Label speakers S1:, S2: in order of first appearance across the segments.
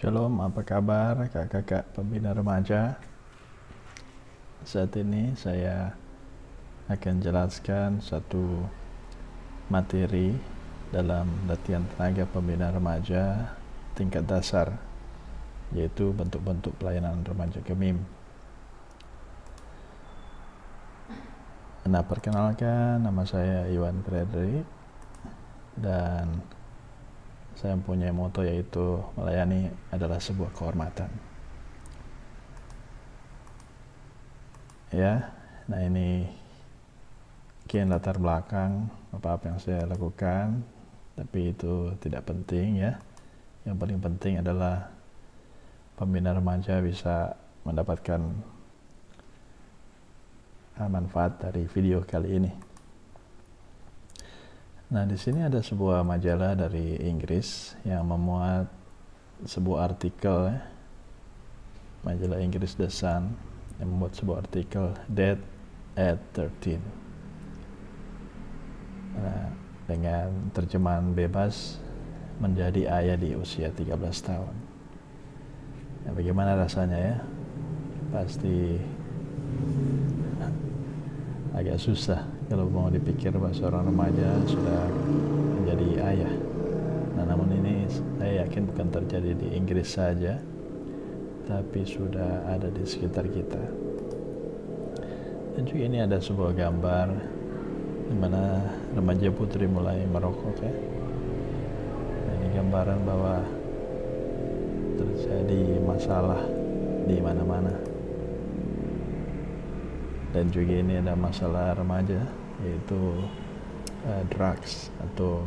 S1: Shalom, apa kabar kakak-kakak pembina remaja? Saat ini saya akan jelaskan satu materi dalam latihan tenaga pembina remaja tingkat dasar, yaitu bentuk-bentuk pelayanan remaja Gemim. Nah, perkenalkan, nama saya Iwan Frederick dan saya mempunyai moto yaitu melayani adalah sebuah kehormatan. Ya, nah ini kian latar belakang apa yang saya lakukan, tapi itu tidak penting ya. Yang paling penting adalah pembina remaja bisa mendapatkan manfaat dari video kali ini. Nah, di sini ada sebuah majalah dari Inggris yang memuat sebuah artikel, majalah Inggris The Sun yang membuat sebuah artikel Dead at 13. Nah, dengan terjemahan bebas, menjadi ayah di usia 13 tahun. Nah, bagaimana rasanya ya? Pasti agak susah kalau mau dipikir bahwa seorang remaja sudah menjadi ayah. Nah, namun ini saya yakin bukan terjadi di Inggris saja, tapi sudah ada di sekitar kita. Dan juga ini ada sebuah gambar di mana remaja putri mulai merokok ya. Nah, ini gambaran bahwa terjadi masalah di mana-mana. Dan juga ini ada masalah remaja, yaitu drugs atau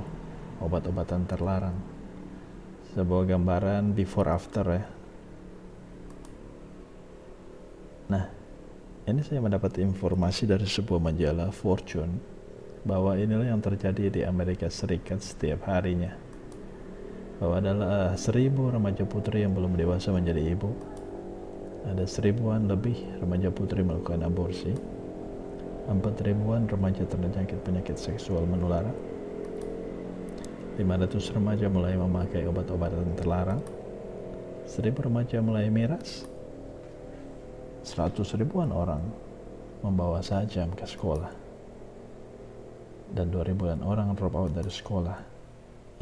S1: obat-obatan terlarang. Sebuah gambaran before after ya. Nah, ini saya mendapat informasi dari sebuah majalah Fortune bahwa inilah yang terjadi di Amerika Serikat setiap harinya. Bahwa adalah 1.000 remaja putri yang belum dewasa menjadi ibu. Ada 1.000-an lebih remaja putri melakukan aborsi, 4.000-an remaja terjangkit penyakit seksual menular, 500 remaja mulai memakai obat-obatan terlarang, 1.000 remaja mulai miras, 100 ribuan orang membawa sajam ke sekolah, dan 2.000-an orang drop out dari sekolah,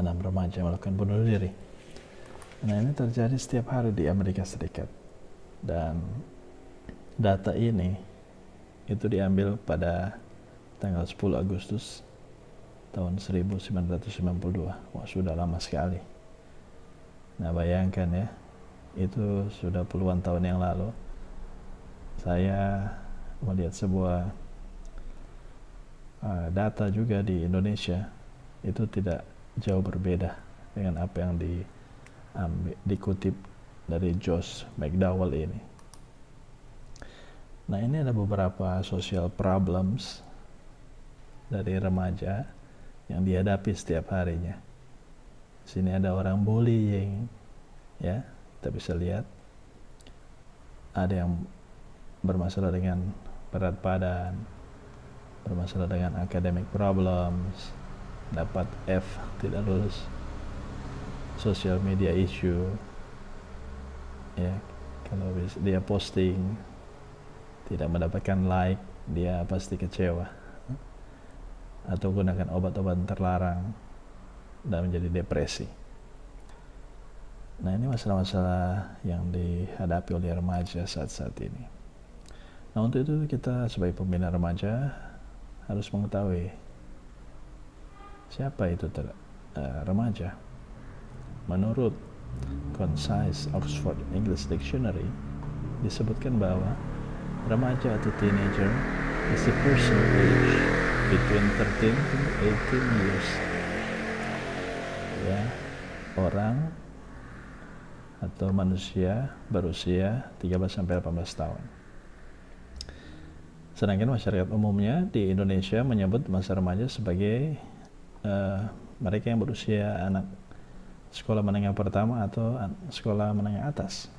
S1: 6 remaja melakukan bunuh diri. Nah, ini terjadi setiap hari di Amerika Serikat. Dan data ini itu diambil pada tanggal 10 Agustus tahun 1992. Wah, sudah lama sekali. Nah, bayangkan ya, itu sudah puluhan tahun yang lalu. Saya melihat sebuah data juga di Indonesia, itu tidak jauh berbeda dengan apa yang dikutip dari Josh McDowell ini. Nah, ini ada beberapa social problems dari remaja yang dihadapi setiap harinya. Di sini ada orang bullying, ya, kita bisa lihat. Ada yang bermasalah dengan berat badan, bermasalah dengan academic problems, dapat F, tidak lulus, social media issue. Ya, kalau dia posting tidak mendapatkan like, dia pasti kecewa, atau gunakan obat-obatan terlarang dan menjadi depresi. Nah, ini masalah-masalah yang dihadapi oleh remaja saat-saat ini. Nah, untuk itu kita sebagai pembina remaja harus mengetahui siapa itu remaja. Menurut Concise Oxford English Dictionary disebutkan bahwa remaja atau teenager is a person age between 13 to 18 years. Ya, orang atau manusia berusia 13 sampai 18 tahun. Sedangkan masyarakat umumnya di Indonesia menyebut masa remaja sebagai mereka yang berusia anak sekolah menengah pertama atau sekolah menengah atas.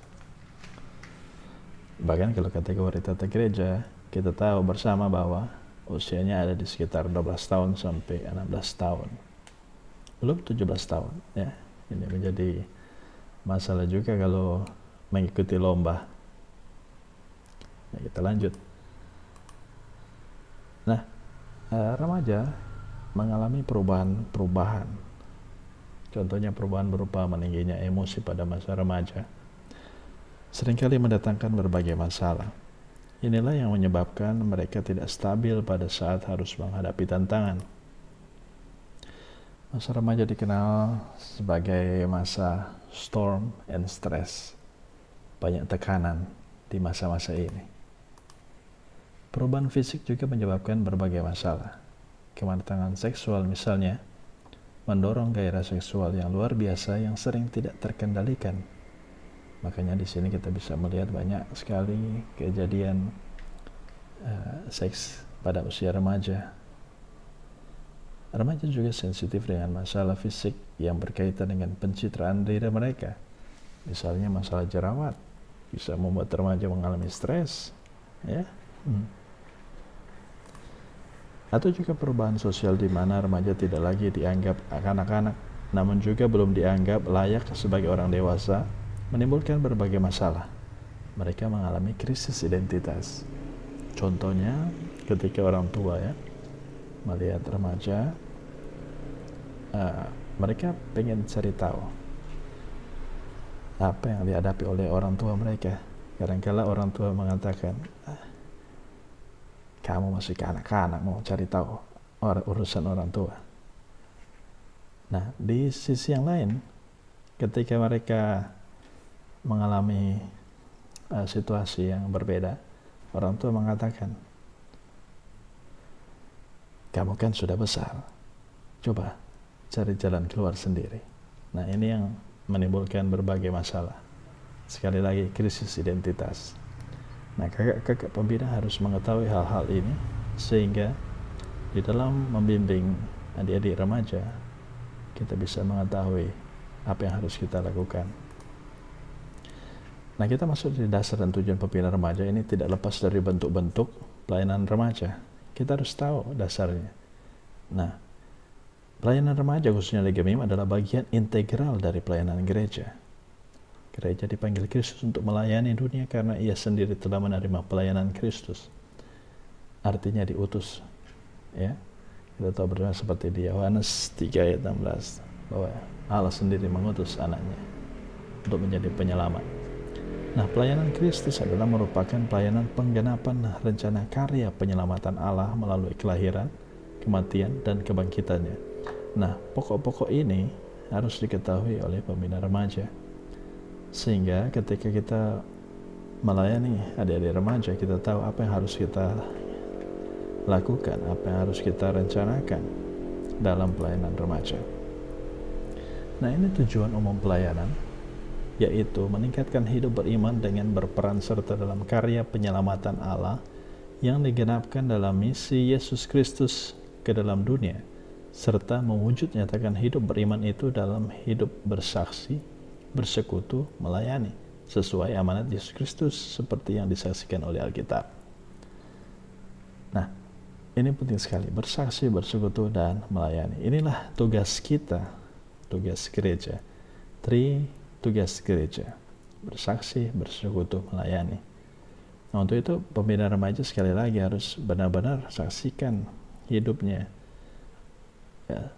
S1: Bahkan kalau kategori tata gereja, kita tahu bersama bahwa usianya ada di sekitar 12 tahun sampai 16 tahun. Belum 17 tahun ya. Ini menjadi Masalah juga kalau mengikuti lomba. Nah, kita lanjut. Nah, remaja mengalami perubahan. Contohnya perubahan berupa meningginya emosi pada masa remaja. Seringkali mendatangkan berbagai masalah. Inilah yang menyebabkan mereka tidak stabil pada saat harus menghadapi tantangan. Masa remaja dikenal sebagai masa storm and stress. Banyak tekanan di masa-masa ini. Perubahan fisik juga menyebabkan berbagai masalah. Kematangan seksual misalnya, mendorong gairah seksual yang luar biasa yang sering tidak terkendalikan. Makanya di sini kita bisa melihat banyak sekali kejadian seks pada usia remaja. Remaja juga sensitif dengan masalah fisik yang berkaitan dengan pencitraan diri mereka. Misalnya masalah jerawat bisa membuat remaja mengalami stres, ya. Atau juga perubahan sosial di mana remaja tidak lagi dianggap kanak-kanak, namun juga belum dianggap layak sebagai orang dewasa, menimbulkan berbagai masalah. Mereka mengalami krisis identitas. Contohnya ketika orang tua melihat remaja, mereka pengen cari tahu apa yang dihadapi oleh orang tua mereka. Kadang-kala orang tua mengatakan, kamu masih kanak-kanak mau cari tahu urusan orang tua. Nah, di sisi yang lain, ketika mereka mengalami situasi yang berbeda, orang tua mengatakan, kamu kan sudah besar, coba cari jalan keluar sendiri. Nah, ini yang menimbulkan berbagai masalah. Sekali lagi, krisis identitas. Nah, kakak-kakak pembina harus mengetahui hal-hal ini sehingga di dalam membimbing adik-adik remaja kita bisa mengetahui apa yang harus kita lakukan. Nah, kita masuk di dasar dan tujuan pembina remaja ini tidak lepas dari bentuk-bentuk pelayanan remaja. Kita harus tahu dasarnya. Nah, pelayanan remaja khususnya di GMIM adalah bagian integral dari pelayanan gereja. Gereja dipanggil Kristus untuk melayani dunia karena ia sendiri telah menerima pelayanan Kristus. Artinya diutus. Ya, kita tahu bersama seperti di Yohanes 3 ayat 16 bahwa Allah sendiri mengutus anaknya untuk menjadi penyelamat. Nah, pelayanan Kristus adalah merupakan pelayanan penggenapan rencana karya penyelamatan Allah melalui kelahiran, kematian, dan kebangkitannya. Nah, pokok-pokok ini harus diketahui oleh pembina remaja. Sehingga ketika kita melayani adik-adik remaja, kita tahu apa yang harus kita lakukan, apa yang harus kita rencanakan dalam pelayanan remaja. Nah, ini tujuan umum pelayanan, yaitu meningkatkan hidup beriman dengan berperan serta dalam karya penyelamatan Allah yang digenapkan dalam misi Yesus Kristus ke dalam dunia, serta mewujud nyatakan hidup beriman itu dalam hidup bersaksi, bersekutu, melayani sesuai amanat Yesus Kristus seperti yang disaksikan oleh Alkitab. Nah, ini penting sekali, bersaksi, bersekutu, dan melayani. Inilah tugas kita, tugas gereja. Tugas gereja, bersaksi, bersekutu, melayani. Nah, untuk itu pembina remaja sekali lagi harus benar-benar saksikan hidupnya. Ya,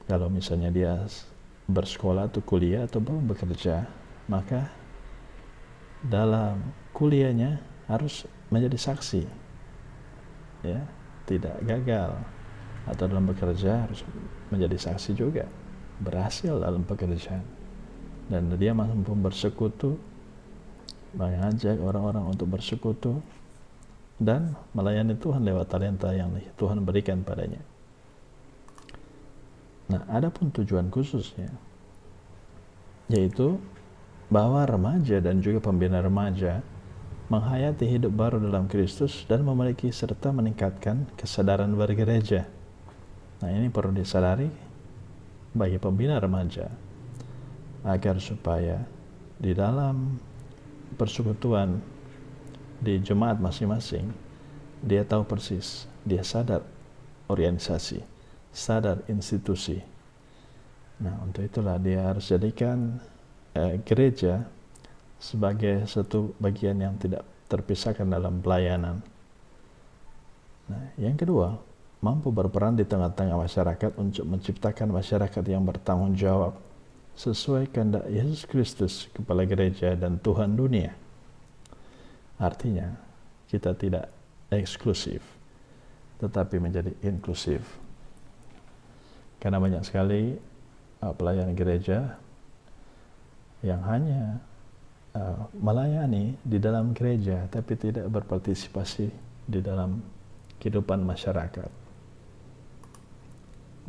S1: kalau misalnya dia bersekolah atau kuliah atau belum bekerja, maka dalam kuliahnya harus menjadi saksi, ya, tidak gagal. Atau dalam bekerja harus menjadi saksi juga, berhasil dalam pekerjaan. Dan dia mampu bersekutu, mengajak orang-orang untuk bersekutu dan melayani Tuhan lewat talenta yang Tuhan berikan padanya. Nah, ada pun tujuan khususnya, yaitu bahwa remaja dan juga pembina remaja menghayati hidup baru dalam Kristus dan memiliki serta meningkatkan kesadaran bergereja. Nah, ini perlu disadari bagi pembina remaja agar supaya di dalam persekutuan di jemaat masing-masing dia tahu persis, dia sadar organisasi, sadar institusi. Nah, untuk itulah dia harus jadikan gereja sebagai satu bagian yang tidak terpisahkan dalam pelayanan. Nah, yang kedua, mampu berperan di tengah-tengah masyarakat untuk menciptakan masyarakat yang bertanggung jawab sesuai kehendak Yesus Kristus, Kepala Gereja dan Tuhan dunia. Artinya, kita tidak eksklusif, tetapi menjadi inklusif. Karena banyak sekali pelayan gereja yang hanya melayani di dalam gereja, tapi tidak berpartisipasi di dalam kehidupan masyarakat.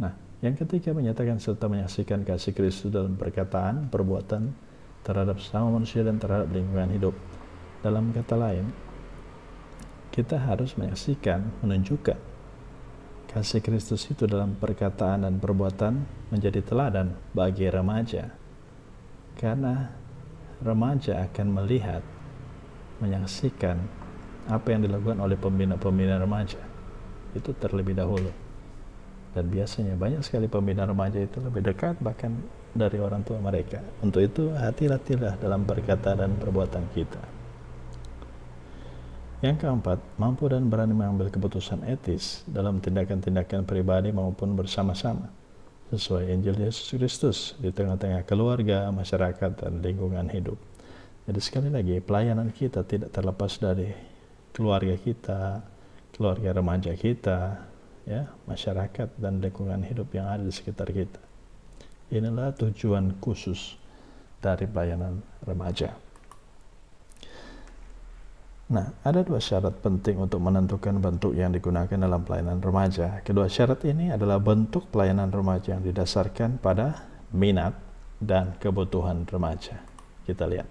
S1: Nah, yang ketiga, menyatakan serta menyaksikan kasih Kristus dalam perkataan, perbuatan terhadap sesama manusia dan terhadap lingkungan hidup. Dalam kata lain, kita harus menyaksikan, menunjukkan kasih Kristus itu dalam perkataan dan perbuatan menjadi teladan bagi remaja. Karena remaja akan melihat, menyaksikan apa yang dilakukan oleh pembina-pembina remaja itu terlebih dahulu. Dan biasanya banyak sekali pembina remaja itu lebih dekat bahkan dari orang tua mereka. Untuk itu, hati-hatilah dalam perkataan dan perbuatan kita. Yang keempat, mampu dan berani mengambil keputusan etis dalam tindakan-tindakan pribadi maupun bersama-sama sesuai Injil Yesus Kristus di tengah-tengah keluarga, masyarakat, dan lingkungan hidup. Jadi sekali lagi, pelayanan kita tidak terlepas dari keluarga kita, keluarga remaja kita, ya, masyarakat dan lingkungan hidup yang ada di sekitar kita. Inilah tujuan khusus dari pelayanan remaja. Nah, ada dua syarat penting untuk menentukan bentuk yang digunakan dalam pelayanan remaja. Kedua syarat ini adalah bentuk pelayanan remaja yang didasarkan pada minat dan kebutuhan remaja. Kita lihat.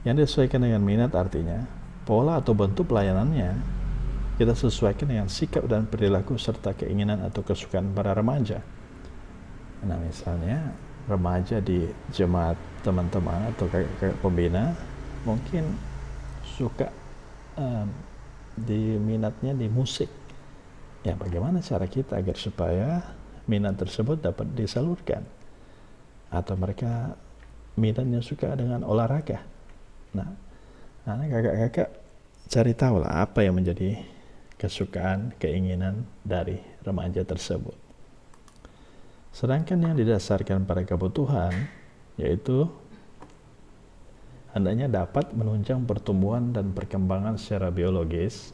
S1: Yang disesuaikan dengan minat artinya pola atau bentuk pelayanannya kita sesuaikan dengan sikap dan perilaku serta keinginan atau kesukaan para remaja. Nah, misalnya remaja di jemaat teman-teman atau kakak pembina mungkin suka di minatnya di musik. Ya, bagaimana cara kita agar supaya minat tersebut dapat disalurkan? Atau mereka minatnya suka dengan olahraga. Nah, kakak-kakak cari tahu lah apa yang menjadi kesukaan, keinginan dari remaja tersebut. Sedangkan yang didasarkan pada kebutuhan, yaitu hendaknya dapat menunjang pertumbuhan dan perkembangan secara biologis,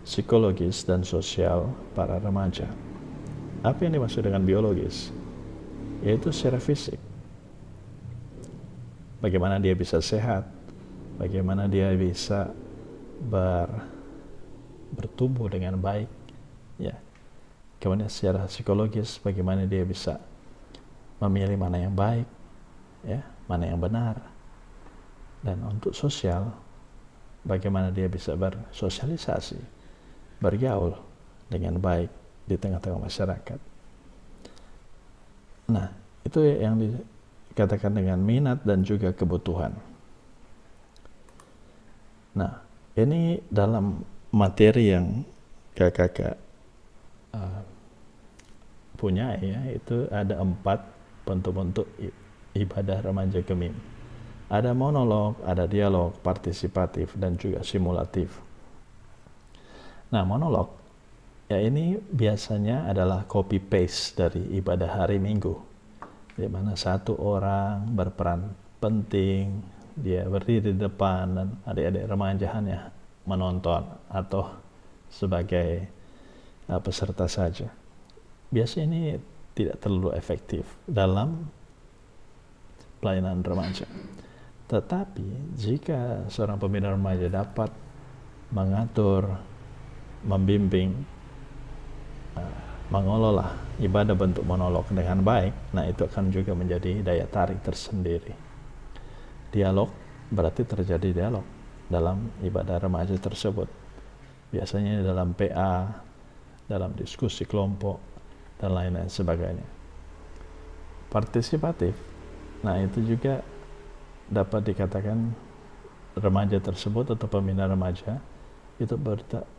S1: psikologis, dan sosial para remaja. Apa yang dimaksud dengan biologis? Yaitu secara fisik. Bagaimana dia bisa sehat, bagaimana dia bisa bertumbuh dengan baik, ya. Kemudian secara psikologis, bagaimana dia bisa memilih mana yang baik, ya, mana yang benar. Dan untuk sosial, bagaimana dia bisa bersosialisasi, bergaul dengan baik di tengah-tengah masyarakat. Nah, itu yang dikatakan dengan minat dan juga kebutuhan. Nah, ini dalam materi yang kakak punya, ya, itu ada 4 bentuk-bentuk ibadah remaja Gemim. Ada monolog, ada dialog, partisipatif, dan juga simulatif. Nah, monolog, ya, ini biasanya adalah copy paste dari ibadah hari Minggu, di mana satu orang berperan penting, dia berdiri di depan dan adik-adik remaja hanya menonton atau sebagai peserta saja. Biasanya ini tidak terlalu efektif dalam pelayanan remaja. Tetapi jika seorang pembina remaja dapat mengatur, membimbing, mengelola ibadah bentuk monolog dengan baik, nah itu akan juga menjadi daya tarik tersendiri. Dialog berarti terjadi dialog dalam ibadah remaja tersebut. Biasanya dalam PA, dalam diskusi kelompok, dan lain-lain sebagainya. Partisipatif, nah itu juga dapat dikatakan remaja tersebut atau pembina remaja itu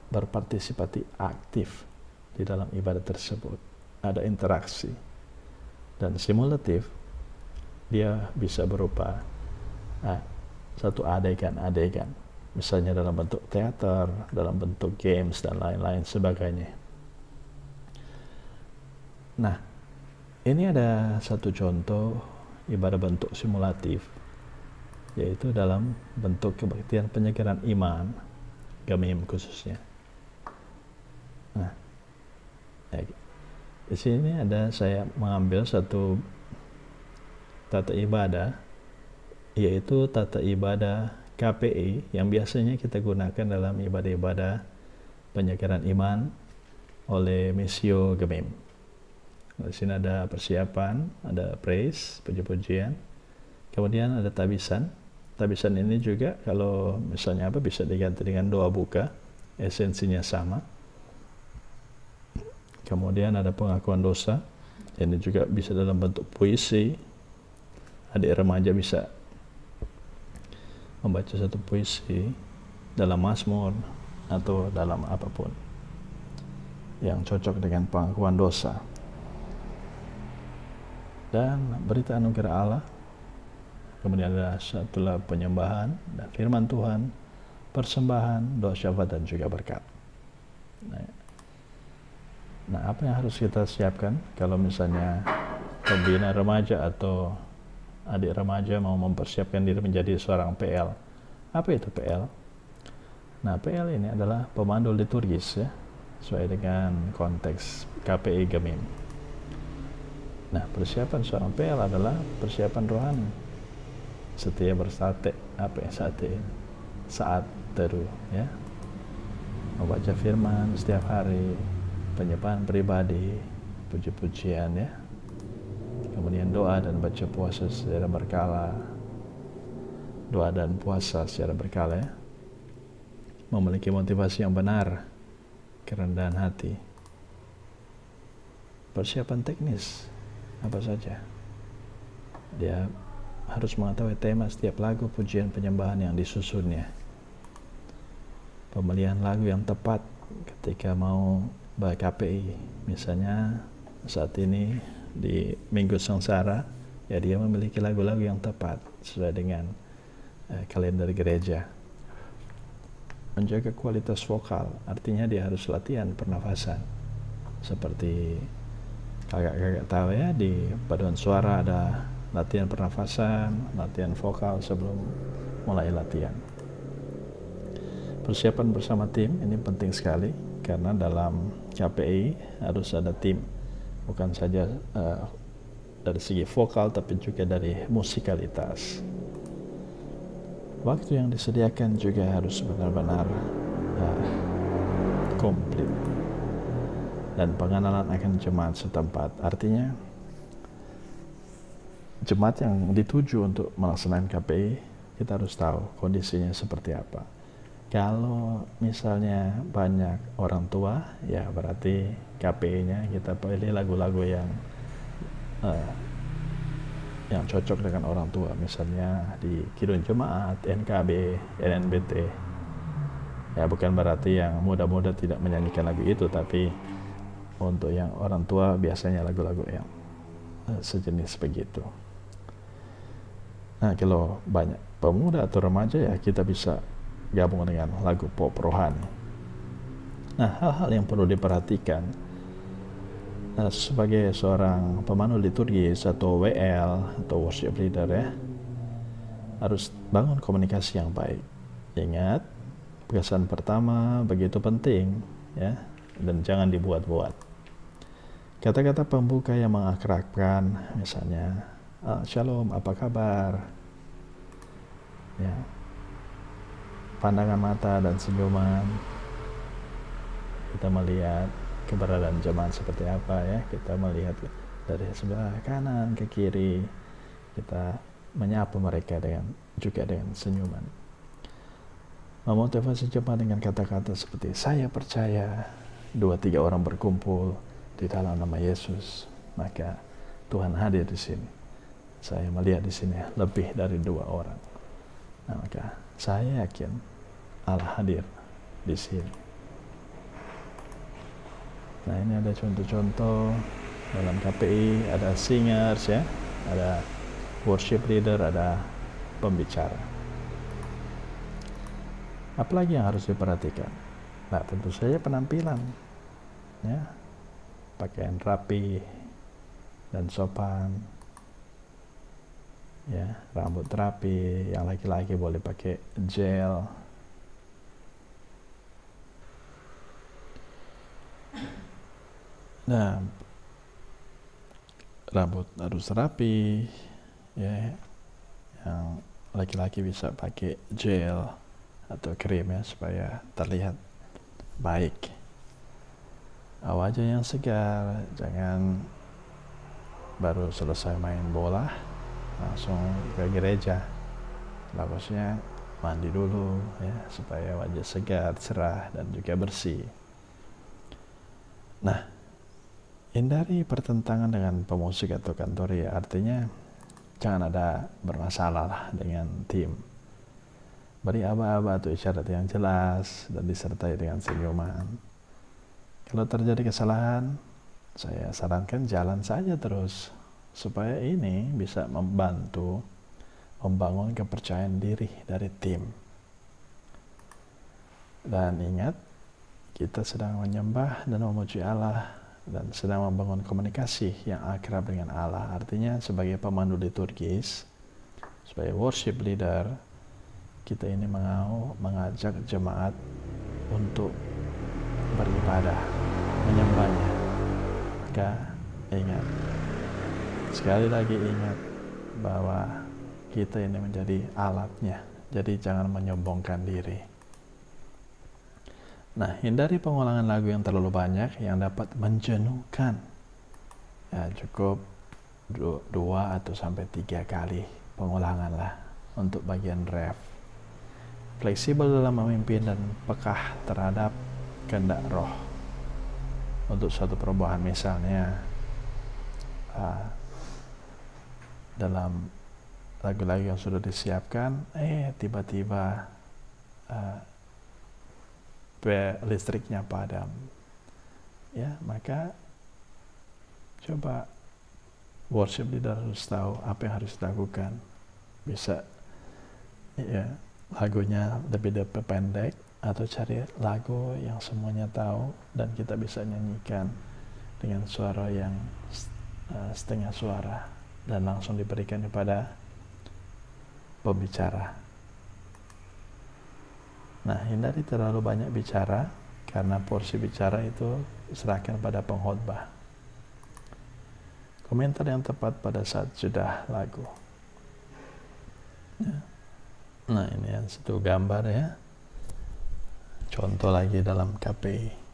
S1: berpartisipasi aktif di dalam ibadah tersebut. Ada interaksi. Dan simulatif, dia bisa berupa satu adegan, misalnya dalam bentuk teater, dalam bentuk games dan lain-lain sebagainya. Nah, ini ada satu contoh ibadah bentuk simulatif, yaitu dalam bentuk kebaktian penyegaran iman, Gamim khususnya. Nah, di sini saya mengambil satu tata ibadah, yaitu tata ibadah KPI yang biasanya kita gunakan dalam ibadah-ibadah penyegaran iman oleh Missio Gamim. Di sini ada persiapan, ada praise, puji-pujian, kemudian ada tabisan. Tabisan ini juga kalau misalnya bisa diganti dengan doa buka, esensinya sama. Kemudian ada pengakuan dosa, ini juga bisa dalam bentuk puisi. Adik remaja bisa membaca satu puisi dalam mazmur atau dalam apapun yang cocok dengan pengakuan dosa. Dan berita anugerah Allah, kemudian ada satulah penyembahan dan firman Tuhan, persembahan, doa syafaat dan juga berkat. Nah, apa yang harus kita siapkan kalau misalnya pembina remaja atau adik remaja mau mempersiapkan diri menjadi seorang PL? Apa itu PL? Nah, PL ini adalah pemandu liturgis, ya, sesuai dengan konteks KPI Gamim. Nah, persiapan seorang PL adalah persiapan rohani. Setia bersate, saat teduh, ya. Membaca firman setiap hari, penyembahan pribadi, puji-pujian, ya. Kemudian doa dan baca puasa secara berkala. Doa dan puasa secara berkala, ya. Memiliki motivasi yang benar, kerendahan hati. Persiapan teknis apa saja? Dia harus mengetahui tema setiap lagu pujian penyembahan yang disusunnya. Pemilihan lagu yang tepat ketika mau KPI. Misalnya saat ini di Minggu Sengsara, ya, dia memiliki lagu-lagu yang tepat sesuai dengan kalender gereja. Menjaga kualitas vokal, artinya dia harus latihan pernafasan. Seperti kakak-kakak tahu, ya, di paduan suara ada latihan pernafasan, latihan vokal sebelum mulai latihan. Persiapan bersama tim ini penting sekali, karena dalam KPI harus ada tim, bukan saja dari segi vokal tapi juga dari musikalitas. Waktu yang disediakan juga harus benar-benar komplit. Dan pengenalan akan jemaat setempat, artinya jemaat yang dituju untuk melaksanakan KPI, kita harus tahu kondisinya seperti apa. Kalau misalnya banyak orang tua, ya berarti KPI-nya kita pilih lagu-lagu yang cocok dengan orang tua, misalnya di Kidung Jemaat, NKB, NNBT. Ya, bukan berarti yang muda-muda tidak menyanyikan lagu itu, tapi untuk yang orang tua biasanya lagu-lagu yang sejenis begitu. Nah, kalau banyak pemuda atau remaja, ya kita bisa gabung dengan lagu pop rohani. Nah, hal-hal yang perlu diperhatikan sebagai seorang pemandu liturgis atau WL atau worship leader, ya, harus bangun komunikasi yang baik. Ingat, pesan pertama begitu penting, ya, dan jangan dibuat-buat. Kata-kata pembuka yang mengakrabkan, misalnya shalom, apa kabar, ya, pandangan mata dan senyuman, kita melihat keberadaan jemaat seperti apa, ya, kita melihat dari sebelah kanan ke kiri, kita menyapa mereka juga dengan senyuman. Memotivasi jemaat dengan kata-kata seperti saya percaya 2-3 orang berkumpul di dalam nama Yesus, maka Tuhan hadir di sini. Saya melihat di sini lebih dari 2 orang. Nah, maka saya yakin Allah hadir di sini. Nah, ini ada contoh-contoh dalam KPI, ada singers, ya, ada worship leader, ada pembicara. Apalagi yang harus diperhatikan? Nah, tentu saja penampilan, ya, pakaian rapi dan sopan, ya, rambut rapi. Yang laki-laki boleh pakai gel. Nah, rambut harus rapi, ya. Yang laki-laki bisa pakai gel atau krim, ya, supaya terlihat baik. Wajah yang segar, jangan baru selesai main bola langsung ke gereja. Bagusnya mandi dulu, ya, supaya wajah segar, cerah, dan juga bersih. Nah, hindari pertentangan dengan pemusik atau kantori, ya. Artinya jangan ada bermasalah lah dengan tim. Beri aba-aba atau isyarat yang jelas dan disertai dengan senyuman. Kalau terjadi kesalahan, saya sarankan jalan saja terus, supaya ini bisa membantu membangun kepercayaan diri dari tim. Dan ingat, kita sedang menyembah dan memuji Allah dan sedang membangun komunikasi yang akrab dengan Allah. Artinya sebagai pemandu liturgis, sebagai worship leader, kita ini mau mengajak jemaat untuk beribadah, menyembahnya. Maka ingat, sekali lagi ingat bahwa kita ini menjadi alatnya. Jadi jangan menyombongkan diri. Nah, hindari pengulangan lagu yang terlalu banyak yang dapat menjenuhkan. Ya, cukup 2 atau sampai 3 kali pengulangan lah untuk bagian ref. Fleksibel dalam memimpin dan pekah terhadap kehendak roh. Untuk suatu perubahan, misalnya dalam lagu-lagu yang sudah disiapkan, tiba-tiba listriknya padam, ya, maka coba worship leader harus tahu apa yang harus dilakukan. Bisa, ya, lagunya lebih pendek, atau cari lagu yang semuanya tahu dan kita bisa nyanyikan dengan suara yang setengah suara dan langsung diberikan kepada pembicara. Nah, hindari terlalu banyak bicara, karena porsi bicara itu serahkan pada pengkhotbah. Komentar yang tepat pada saat jeda lagu. Ya. Nah, ini yang satu gambar, ya. Contoh lagi dalam KPI.